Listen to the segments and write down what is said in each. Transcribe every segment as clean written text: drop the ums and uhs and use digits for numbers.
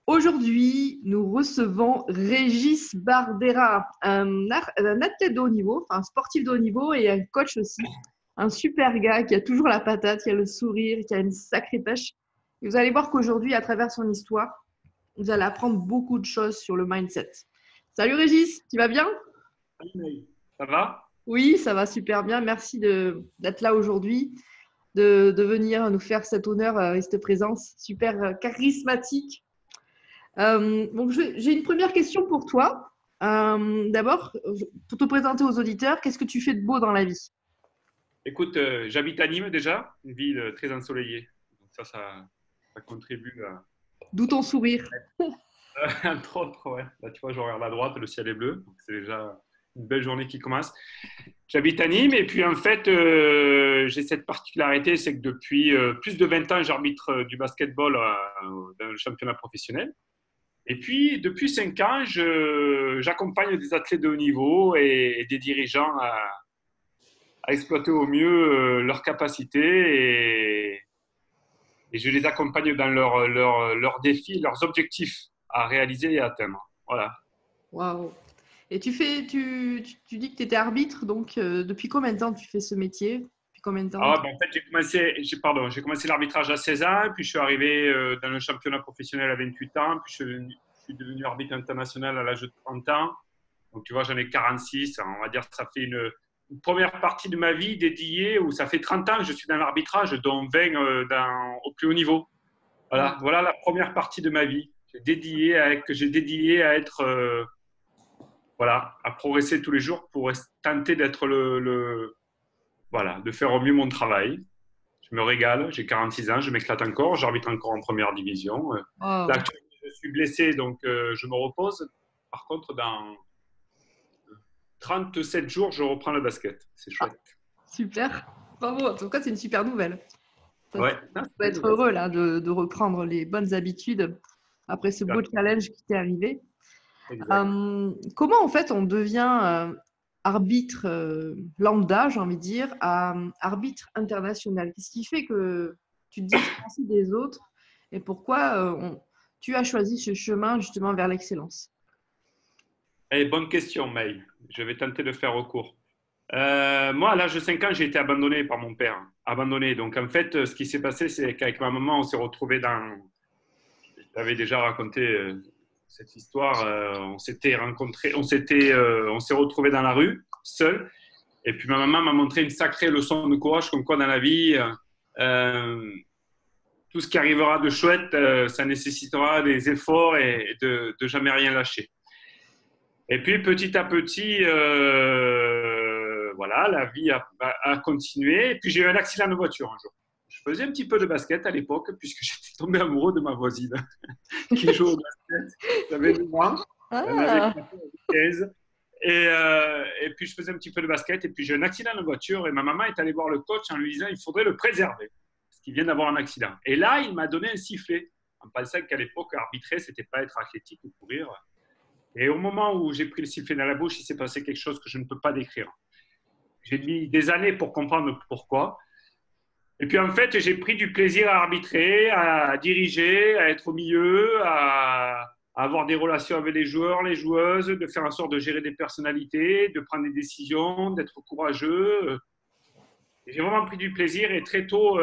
Aujourd'hui, nous recevons Régis Bardera, un athlète de haut niveau, enfin un sportif de haut niveau et un coach aussi. Un super gars qui a toujours la patate, qui a le sourire, qui a une sacrée pêche. Et vous allez voir qu'aujourd'hui, à travers son histoire, vous allez apprendre beaucoup de choses sur le mindset. Salut Régis, tu vas bien? Ça va? Oui, ça va super bien. Merci d'être là aujourd'hui, de venir nous faire cet honneur et cette présence super charismatique. Donc, j'ai une première question pour toi. D'abord, pour te présenter aux auditeurs, qu'est-ce que tu fais de beau dans la vie? Écoute, j'habite à Nîmes déjà, une ville très ensoleillée. Donc ça contribue à… D'où ton sourire? Entre autres, ouais. Là, tu vois, je regarde à droite, le ciel est bleu. Donc c'est déjà une belle journée qui commence. J'habite à Nîmes et puis en fait, j'ai cette particularité, c'est que depuis plus de 20 ans, j'arbitre du basketball dans le championnat professionnel. Et puis, depuis 5 ans, j'accompagne des athlètes de haut niveau et des dirigeants à exploiter au mieux leurs capacités et je les accompagne dans leurs défis, leurs objectifs à réaliser et à atteindre. Voilà. Waouh! Et tu dis que tu étais arbitre, donc depuis combien de temps tu fais ce métier? Depuis combien de temps? Ah, ben, en fait, j'ai commencé l'arbitrage à 16 ans, puis je suis arrivé dans le championnat professionnel à 28 ans, puis je suis devenu arbitre international à l'âge de 30 ans. Donc, tu vois, j'en ai 46. On va dire que ça fait une première partie de ma vie dédiée où ça fait 30 ans que je suis dans l'arbitrage, dont 20 au plus haut niveau. Waouh! Voilà la première partie de ma vie que j'ai dédiée à être, voilà, à progresser tous les jours pour tenter d'être voilà, de faire au mieux mon travail. Je me régale, j'ai 46 ans, je m'éclate encore, j'arbitre encore en première division. Là, Waouh! actuellement, je suis blessé, donc je me repose. Par contre, dans 37 jours, je reprends le basket. C'est Ah, chouette. super! Bravo! En tout cas, c'est une super nouvelle. Ouais, Tu ah, dois c'est une être nouvelle. heureux là de reprendre les bonnes habitudes après ce beau challenge qui t'est arrivé. Exact. Comment en fait on devient arbitre lambda, j'ai envie de dire, à arbitre international? Qu'est-ce qui fait que tu te différencies des autres et pourquoi tu as choisi ce chemin justement vers l'excellence? Eh, bonne question, May. Je vais tenter de faire recours. Moi, à l'âge de 5 ans, j'ai été abandonné par mon père. Abandonné. Donc, en fait, ce qui s'est passé, c'est qu'avec ma maman, on s'est retrouvé dans. Je t'avais déjà raconté cette histoire. On s'était rencontrés, on s'est retrouvé dans la rue, seul. Et puis, ma maman m'a montré une sacrée leçon de courage, comme quoi dans la vie, euh, tout ce qui arrivera de chouette, ça nécessitera des efforts et de jamais rien lâcher. Et puis petit à petit, voilà, la vie a continué. Et puis j'ai eu un accident de voiture un jour. Je faisais un petit peu de basket à l'époque, puisque j'étais tombé amoureux de ma voisine qui joue au basket. J'avais 9 ans, elle en avait Ah, 15. Et puis je faisais un petit peu de basket. Et puis j'ai eu un accident de voiture. Et ma maman est allée voir le coach en lui disant il faudrait le préserver, parce qu'il vient d'avoir un accident. Et là, il m'a donné un sifflet, en pensant qu'à l'époque, arbitrer, c'était pas être athlétique ou courir. Et au moment où j'ai pris le sifflet dans la bouche, il s'est passé quelque chose que je ne peux pas décrire. J'ai mis des années pour comprendre pourquoi. Et puis en fait, j'ai pris du plaisir à arbitrer, à diriger, à être au milieu, à avoir des relations avec les joueurs, les joueuses, de faire en sorte de gérer des personnalités, de prendre des décisions, d'être courageux. Et j'ai vraiment pris du plaisir et très tôt,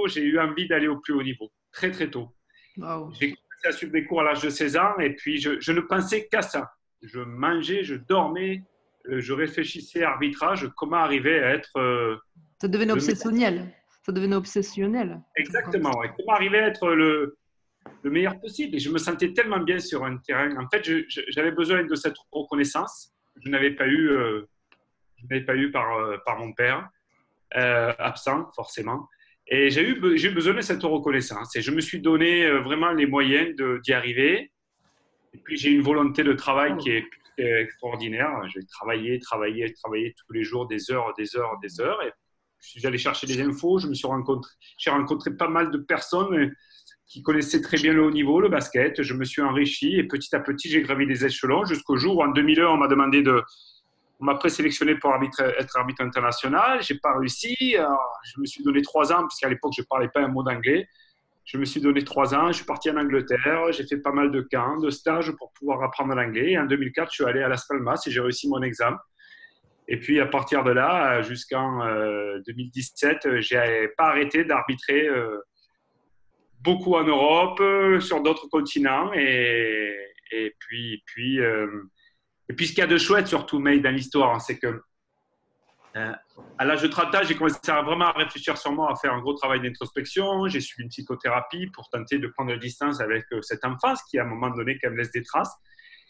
j'ai eu envie d'aller au plus haut niveau. Très, très tôt. wow. J'ai commencé à suivre des cours à l'âge de 16 ans et puis je ne pensais qu'à ça. Je mangeais, je dormais, je réfléchissais à arbitrage, comment arriver à être Ça devenait le meilleur. obsessionnel. Ça devenait obsessionnel. Exactement, ouais. Comment arriver à être le meilleur possible. Et je me sentais tellement bien sur un terrain. En fait, j'avais besoin de cette reconnaissance que je n'avais pas eu par mon père, absent forcément. Et j'ai eu besoin de cette reconnaissance. Et je me suis donné vraiment les moyens d'y arriver. Et puis, j'ai une volonté de travail qui est extraordinaire. J'ai travaillé tous les jours, des heures, des heures, des heures. Et je suis allé chercher des infos. J'ai rencontré pas mal de personnes qui connaissaient très bien le haut niveau, le basket. Je me suis enrichi et petit à petit, j'ai gravi des échelons jusqu'au jour où, en 2001, on m'a présélectionné pour être arbitre international. J'ai pas réussi. Alors, je me suis donné 3 ans, puisqu'à l'époque, je parlais pas un mot d'anglais. Je me suis donné 3 ans, je suis parti en Angleterre, j'ai fait pas mal de camps, de stages pour pouvoir apprendre l'anglais. Et en 2004, je suis allé à Las Palmas et j'ai réussi mon examen. Et puis, à partir de là, jusqu'en 2017, je n'ai pas arrêté d'arbitrer beaucoup en Europe, sur d'autres continents. Et puis, ce qu'il y a de chouette, surtout, May, dans l'histoire, hein, c'est que à l'âge de 30 ans, j'ai commencé vraiment à réfléchir sur moi, à faire un gros travail d'introspection. J'ai suivi une psychothérapie pour tenter de prendre la distance avec cette enfance qui, à un moment donné, quand même laisse des traces.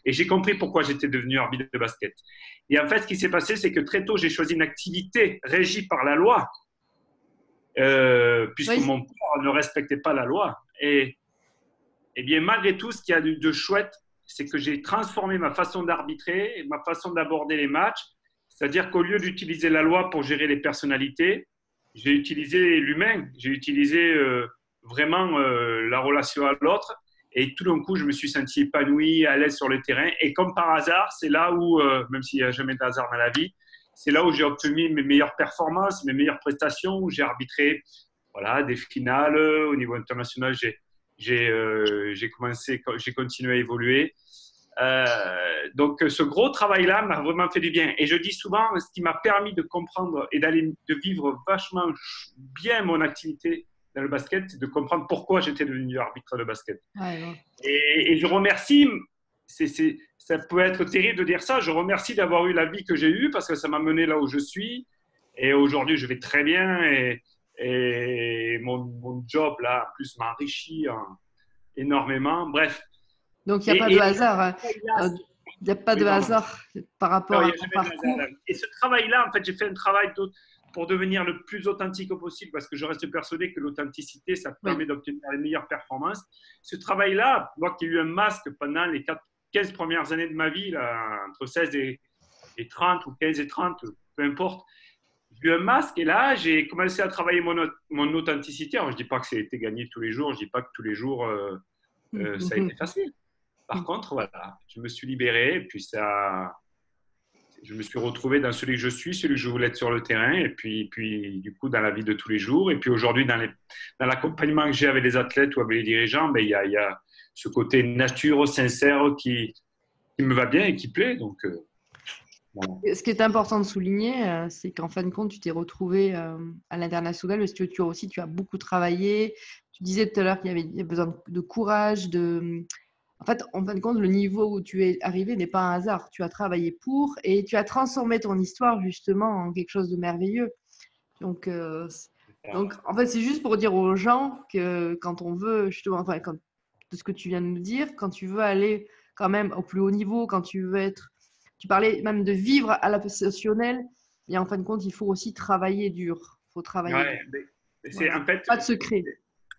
Et j'ai compris pourquoi j'étais devenu arbitre de basket. Et en fait, ce qui s'est passé, c'est que très tôt, j'ai choisi une activité régie par la loi, puisque Oui. mon père ne respectait pas la loi. Et bien, malgré tout, ce qu'il y a de chouette, c'est que j'ai transformé ma façon d'arbitrer et ma façon d'aborder les matchs. C'est-à-dire qu'au lieu d'utiliser la loi pour gérer les personnalités, j'ai utilisé l'humain, j'ai utilisé vraiment la relation à l'autre. Et tout d'un coup, je me suis senti épanoui, à l'aise sur le terrain. Et comme par hasard, c'est là où, même s'il n'y a jamais de hasard dans la vie, c'est là où j'ai obtenu mes meilleures performances, mes meilleures prestations, où j'ai arbitré voilà, des finales. Au niveau international, j'ai continué à évoluer. Donc, ce gros travail-là m'a vraiment fait du bien. Et je dis souvent, ce qui m'a permis de comprendre et de vivre vachement bien mon activité dans le basket, c'est de comprendre pourquoi j'étais devenu arbitre de basket. Ouais, ouais. Et je remercie, ça peut être terrible de dire ça, je remercie d'avoir eu la vie que j'ai eue parce que ça m'a mené là où je suis. Et aujourd'hui, je vais très bien et mon job, là, en plus, m'a enrichi énormément. Bref. Donc, il n'y a pas de hasard. Là, Il n'y a pas de hasard par rapport non, il à n'y a ton jamais de parcours. hasard. Et ce travail-là, en fait, j'ai fait un travail pour devenir le plus authentique possible parce que je reste persuadé que l'authenticité, ça Oui. permet d'obtenir les meilleures performances. Ce travail-là, moi qui ai eu un masque pendant les 15 premières années de ma vie, là, entre 16 et 30 ou 15 et 30, peu importe, j'ai eu un masque et là, j'ai commencé à travailler mon authenticité. Alors, je ne dis pas que c'était gagné tous les jours, je ne dis pas que tous les jours, ça a été facile. Par contre, voilà, je me suis libéré et puis je me suis retrouvé dans celui que je suis, celui que je voulais être sur le terrain et puis du coup, dans la vie de tous les jours. Et puis aujourd'hui, dans l'accompagnement que j'ai avec les athlètes ou avec les dirigeants, ben, il y a ce côté nature, sincère qui me va bien et qui plaît. Donc, voilà. Ce qui est important de souligner, c'est qu'en fin de compte, tu t'es retrouvé à l'international parce que tu as beaucoup travaillé. Tu disais tout à l'heure qu'il y a besoin de courage. En fait, en fin de compte, le niveau où tu es arrivé n'est pas un hasard. Tu as travaillé pour et tu as transformé ton histoire justement en quelque chose de merveilleux. Donc, en fait, c'est juste pour dire aux gens que quand on veut, justement, enfin, de ce que tu viens de nous dire, quand tu veux aller quand même au plus haut niveau, quand tu veux être, tu parlais même de vivre à la professionnelle, et en fin de compte, il faut aussi travailler dur. Il faut travailler dur. Ouais, c'est Voilà. en fait, Pas de secret.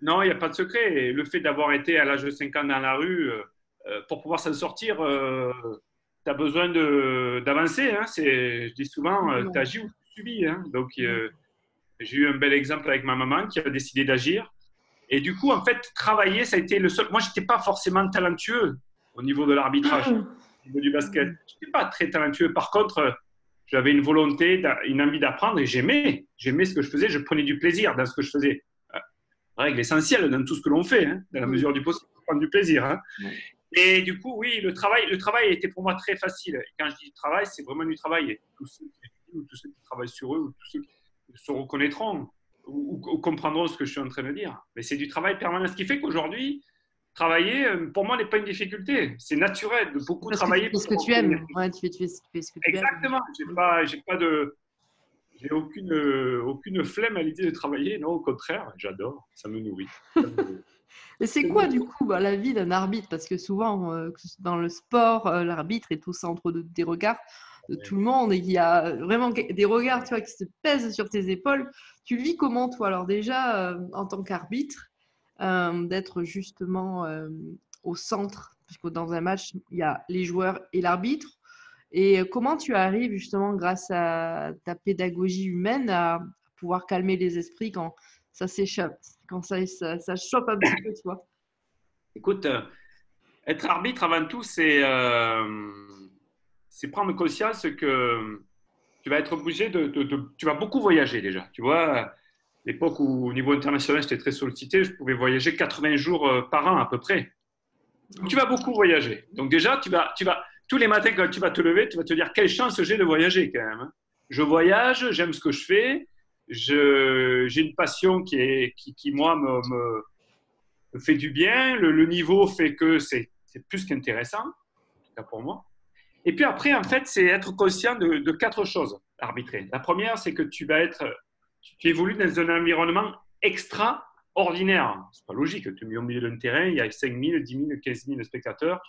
non, il n'y a pas de secret. Et le fait d'avoir été à l'âge de 5 ans dans la rue, pour pouvoir s'en sortir, tu as besoin d'avancer. Hein. Je dis souvent, tu agis ou tu subis. Hein. Donc, j'ai eu un bel exemple avec ma maman qui a décidé d'agir. Et du coup, en fait, travailler, ça a été le seul. Moi, je n'étais pas forcément talentueux au niveau de l'arbitrage, au niveau du basket. Je n'étais pas très talentueux. Par contre, j'avais une volonté, une envie d'apprendre et j'aimais. J'aimais ce que je faisais. Je prenais du plaisir dans ce que je faisais. Règle essentielle dans tout ce que l'on fait, hein, dans la mesure du possible, prendre du plaisir. Hein. Et du coup, oui, le travail a été pour moi très facile. Et quand je dis travail, c'est vraiment du travail. Et tous ceux qui travaillent sur eux, ou tous ceux qui se reconnaîtront ou comprendront ce que je suis en train de dire. Mais c'est du travail permanent. Ce qui fait qu'aujourd'hui, travailler, pour moi, n'est pas une difficulté. C'est naturel de beaucoup travailler. Tu fais ce que tu aimes. Ouais, tu fais ce que tu aimes. Exactement. J'ai aucune flemme à l'idée de travailler. Non, au contraire, j'adore. Ça me nourrit. Et c'est quoi du coup la vie d'un arbitre? Parce que souvent, dans le sport, l'arbitre est au centre des regards de tout le monde et il y a vraiment des regards, tu vois, qui se pèsent sur tes épaules. Tu le vis comment, toi? Alors déjà, en tant qu'arbitre, d'être justement au centre, parce que dans un match, il y a les joueurs et l'arbitre. Et comment tu arrives justement, grâce à ta pédagogie humaine, à pouvoir calmer les esprits quand ça s'échappe, quand ça chope un petit peu, tu vois? Écoute, être arbitre avant tout, c'est prendre conscience que tu vas être obligé tu vas beaucoup voyager déjà. Tu vois, l'époque où, au niveau international, j'étais très sollicité, je pouvais voyager 80 jours par an à peu près. Tu vas beaucoup voyager. Donc déjà, tous les matins quand tu vas te lever, tu vas te dire quelle chance j'ai de voyager quand même, hein. Je voyage, j'aime ce que je fais, j'ai une passion qui moi, me fait du bien. Le niveau fait que c'est plus qu'intéressant, en tout cas pour moi. Et puis après, en fait, c'est être conscient de quatre choses arbitrées. La première, c'est que tu évolues dans un environnement extraordinaire. C'est pas logique. Tu es mis au milieu d'un terrain, il y a 5 000, 10 000, 15 000 spectateurs.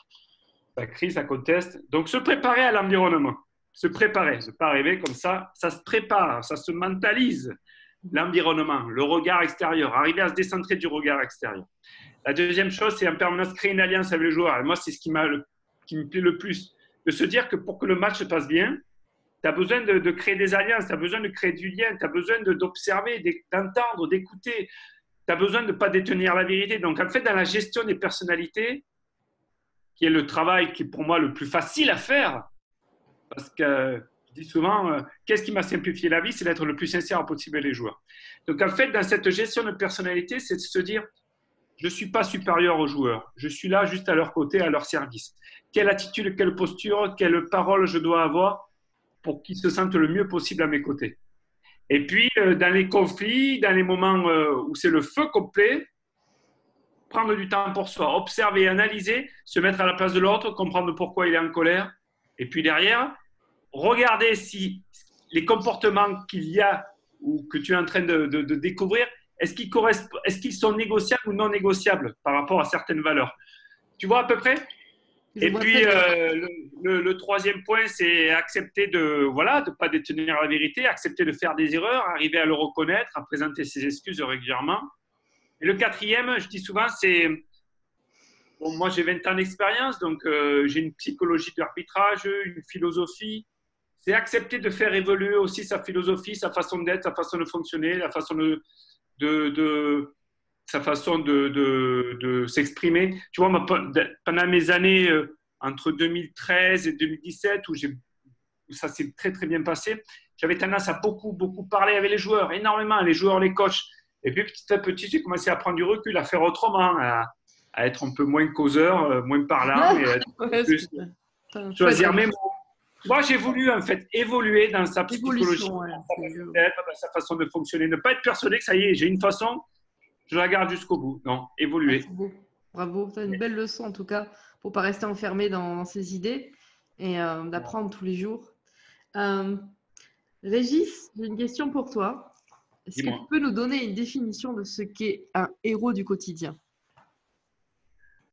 Ça crie, ça conteste. Donc, se préparer à l'environnement. Se préparer. Ne pas arriver comme ça. Ça se prépare, ça se mentalise. L'environnement, le regard extérieur. Arriver à se décentrer du regard extérieur. La deuxième chose, c'est en permanence créer une alliance avec les joueurs. Et moi, c'est ce qui me plaît le plus. De se dire que pour que le match se passe bien, tu as besoin de créer des alliances, tu as besoin de créer du lien, tu as besoin d'observer, d'entendre, d'écouter. Tu as besoin de ne pas détenir la vérité. Donc, en fait, dans la gestion des personnalités, qui est le travail qui est pour moi le plus facile à faire, parce que je dis souvent, qu'est-ce qui m'a simplifié la vie? C'est d'être le plus sincère possible avec les joueurs. Donc, en fait, dans cette gestion de personnalité, c'est de se dire, je ne suis pas supérieur aux joueurs. Je suis là juste à leur côté, à leur service. Quelle attitude, quelle posture, quelle parole je dois avoir pour qu'ils se sentent le mieux possible à mes côtés. Et puis, dans les conflits, dans les moments où c'est le feu complet, prendre du temps pour soi, observer, analyser, se mettre à la place de l'autre, comprendre pourquoi il est en colère. Et puis derrière, regarder si les comportements qu'il y a ou que tu es en train de découvrir, est-ce qu'ils sont négociables ou non négociables par rapport à certaines valeurs? Tu vois à peu près? Et puis, le troisième point, c'est accepter de pas détenir la vérité, accepter de faire des erreurs, arriver à le reconnaître, à présenter ses excuses régulièrement. Et le quatrième, je dis souvent, c'est… Bon, moi, j'ai 20 ans d'expérience, donc j'ai une psychologie d'arbitrage, une philosophie. C'est accepter de faire évoluer aussi sa philosophie, sa façon d'être, sa façon de fonctionner, la façon sa façon de s'exprimer. Tu vois, pendant mes années entre 2013 et 2017, où ça s'est très, très bien passé, j'avais tendance à beaucoup, beaucoup parler avec les joueurs, énormément, les joueurs, les coachs. Et puis, petit à petit, j'ai commencé à prendre du recul, à faire autrement, à être un peu moins causeur, moins parlant, et plus choisir mes mots. Moi, j'ai voulu en fait évoluer dans sa psychologie, dans sa façon d'être, dans sa façon de fonctionner. Ne pas être persuadé que ça y est, j'ai une façon, je la garde jusqu'au bout. Non, évoluer. Ah, beau. Bravo, c'est une belle leçon en tout cas, pour ne pas rester enfermé dans ses idées et d'apprendre tous les jours. Régis, j'ai une question pour toi. Est-ce que tu peux nous donner une définition de ce qu'est un héros du quotidien?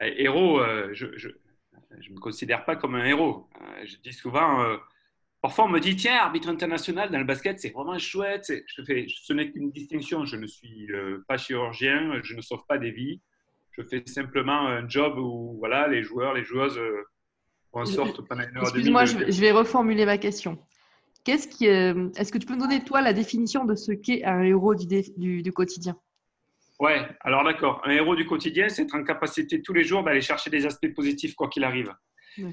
Héros, je ne me considère pas comme un héros. Je dis souvent, parfois on me dit, tiens, arbitre international dans le basket, c'est vraiment chouette. Ce n'est qu'une distinction. Je ne suis pas chirurgien, je ne sauve pas des vies. Je fais simplement un job où voilà, les joueurs, les joueuses en sortent pendant une heure et demie. Excuse-moi, je vais reformuler ma question. Est-ce que tu peux me donner, toi, la définition de ce qu'est un héros du quotidien? Ouais, alors d'accord. Un héros du quotidien, c'est être en capacité tous les jours d'aller chercher des aspects positifs quoi qu'il arrive.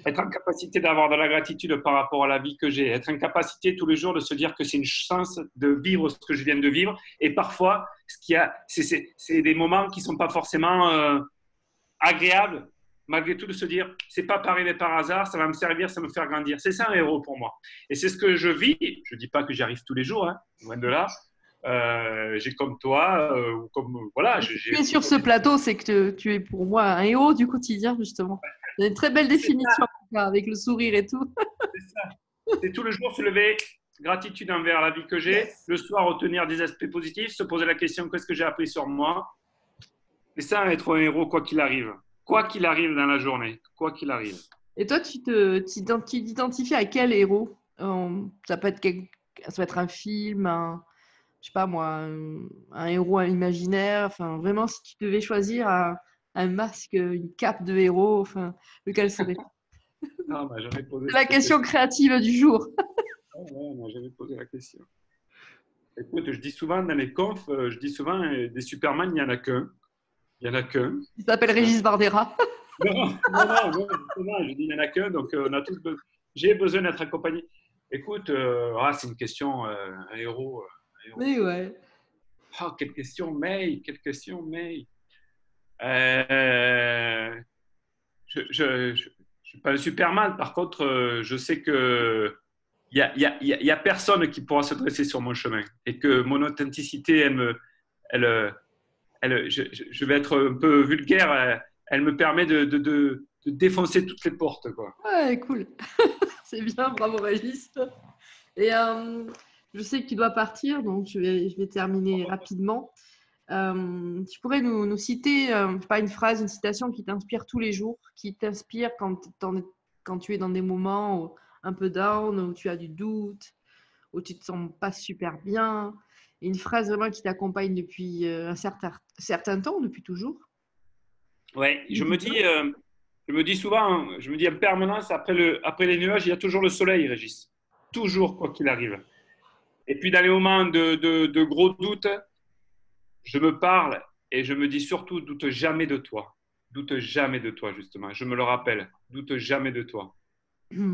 Être en capacité d'avoir de la gratitude par rapport à la vie que j'ai. Être en capacité tous les jours de se dire que c'est une chance de vivre ce que je viens de vivre. Et parfois, c'est des moments qui ne sont pas forcément agréables. Malgré tout, de se dire, c'est pas arrivé par hasard, ça va me servir, ça va me faire grandir. C'est ça un héros pour moi. Et c'est ce que je vis. Je ne dis pas que j'y arrive tous les jours, hein, loin de là. J'ai comme toi, ou comme voilà. Tu es sur ce plateau, c'est que tu es pour moi un héros du quotidien, justement. C'est une très belle définition, avec le sourire et tout. C'est ça. C'est tout le jour se lever, gratitude envers la vie que j'ai. Yes. Le soir, retenir des aspects positifs, se poser la question, qu'est-ce que j'ai appris sur moi? Et ça, être un héros, quoi qu'il arrive. Quoi qu'il arrive dans la journée, quoi qu'il arrive. Et toi, tu t'identifies à quel héros? Ça peut être un film, je sais pas moi, un héros imaginaire. Enfin, vraiment, si tu devais choisir un masque, une cape de héros, enfin, lequel serait? Ah, bah, j'avais posé la question créative du jour. Ouais, j'avais posé la question. Écoute, je dis souvent dans les confs, des Superman, il n'y en a qu'un. Il n'y en a qu'un. Il s'appelle Régis Bardera. Non, je dis il n'y en a qu'un, donc on a tous besoin. J'ai besoin d'être accompagné. Écoute, c'est une question, un héros. Mais ouais. Oh, quelle question, May, quelle question, May. Euh, je suis pas un Superman. Par contre, je sais que il y a personne qui pourra se dresser sur mon chemin et que mon authenticité, elle, je vais être un peu vulgaire, elle me permet de défoncer toutes les portes, quoi. Ouais, cool. C'est bien, bravo Régis. Et je sais que tu dois partir, donc je vais terminer rapidement. Tu pourrais nous citer, je sais pas, une phrase, une citation qui t'inspire tous les jours, qui t'inspire quand tu es dans des moments un peu down, où tu as du doute, où tu te sens pas super bien. Et une phrase vraiment qui t'accompagne depuis un certain temps, depuis toujours. Ouais, Dis-moi. je me dis souvent, hein, je me dis en permanence, après les nuages, il y a toujours le soleil, Régis. Toujours, quoi qu'il arrive. Et puis dans les moments de gros doutes, je me parle et je me dis surtout, doute jamais de toi. Doute jamais de toi, justement. Je me le rappelle, doute jamais de toi.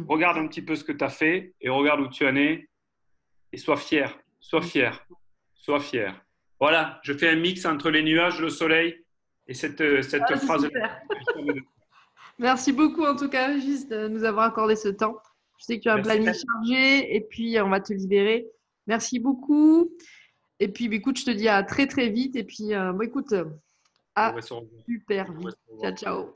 Regarde un petit peu ce que tu as fait et regarde où tu en es et sois fier, sois fier, sois fier. Voilà, je fais un mix entre les nuages, le soleil et cette Ah, c'est phrase. super. Merci beaucoup en tout cas, Régis, de nous avoir accordé ce temps. Je sais que tu as un Merci. planning chargé et puis on va te libérer. Merci beaucoup. Et puis, bah, écoute, je te dis à très très vite. Et puis, bon, écoute, On à va se revoir. super On va vite. se revoir. Ciao, ciao.